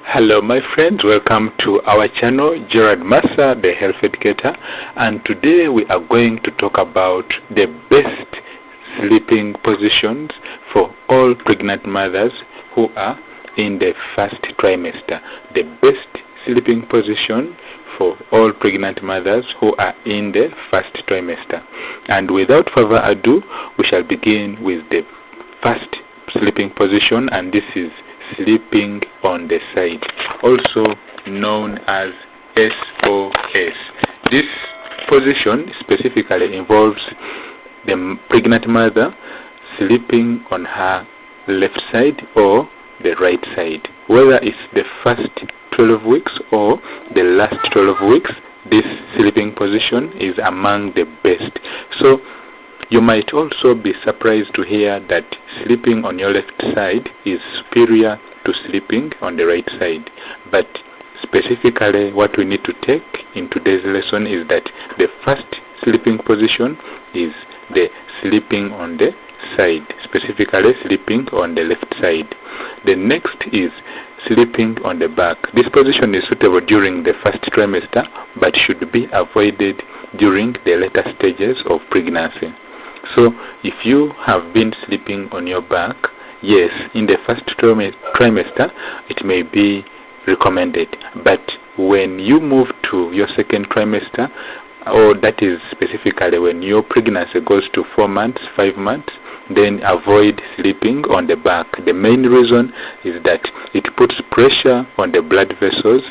Hello my friends, welcome to our channel Geraldmassathehealtheducator, and today we are going to talk about the best sleeping positions for all pregnant mothers who are in the first trimester. The best sleeping position for all pregnant mothers who are in the first trimester. And without further ado, we shall begin with the first sleeping position, and this is sleeping on the side, also known as SOS. This position specifically involves the pregnant mother sleeping on her left side or the right side. Whether it's the first 12 weeks or the last 12 weeks, this sleeping position is among the best. So you might also be surprised to hear that sleeping on your left side is superior to sleeping on the right side. But specifically what we need to take in today's lesson is that the first sleeping position is the sleeping on the side, specifically sleeping on the left side. The next is sleeping on the back. This position is suitable during the first trimester but should be avoided during the later stages of pregnancy. So if you have been sleeping on your back, yes, in the first trimester it may be recommended, but when you move to your second trimester, or that is specifically when your pregnancy goes to 4 months, 5 months, then avoid sleeping on the back. The main reason is that it puts pressure on the blood vessels.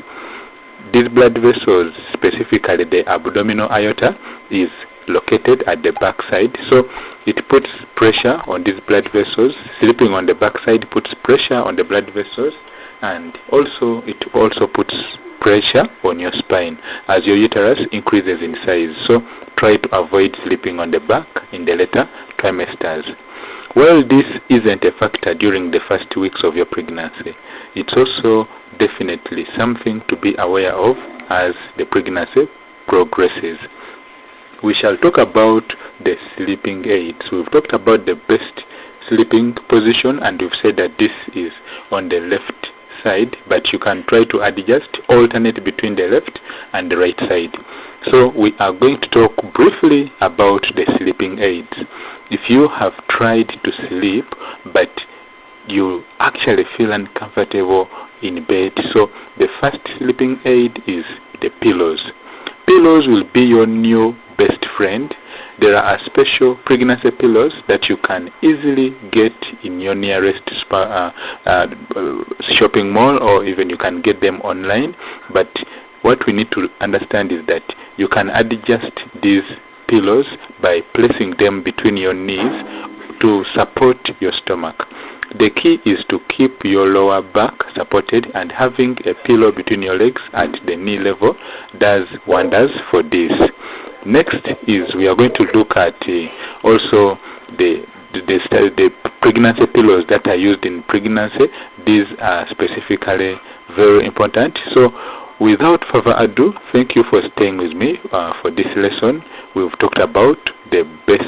These blood vessels, specifically the abdominal aorta, is located at the back side, so it puts pressure on these blood vessels. Sleeping on the back side puts pressure on the blood vessels, and also it also puts pressure on your spine as your uterus increases in size. So try to avoid sleeping on the back in the later trimesters. Well, this isn't a factor during the first weeks of your pregnancy. It's also definitely something to be aware of as the pregnancy progresses. We shall talk about the sleeping aids. We've talked about the best sleeping position, and we've said that this is on the left side, but you can try to adjust, alternate between the left and the right side. So we are going to talk briefly about the sleeping aids. If you have tried to sleep but you actually feel uncomfortable in bed, so the first sleeping aid is the pillows. Pillows will be your new best friend. There are special pregnancy pillows that you can easily get in your nearest shopping mall, or even you can get them online. But what we need to understand is that you can adjust these pillows by placing them between your knees to support your stomach. The key is to keep your lower back supported, and having a pillow between your legs at the knee level does wonders for this. Next is we are going to look at also the pregnancy pillows that are used in pregnancy. These are specifically very important. So without further ado, thank you for staying with me for this lesson. We've talked about the best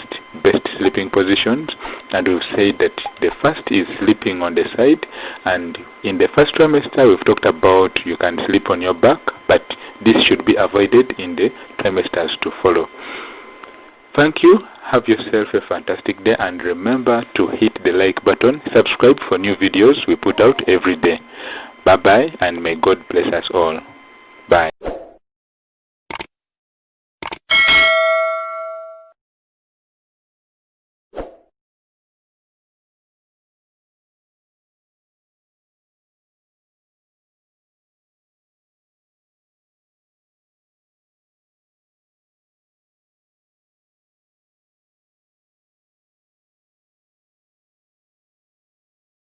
sleeping positions, and we've said that the first is sleeping on the side, and in the first trimester we've talked about you can sleep on your back, but this should be avoided in the trimesters to follow. Thank you. Have yourself a fantastic day, and remember to hit the like button, subscribe for new videos we put out every day. Bye bye, and may God bless us all. Bye.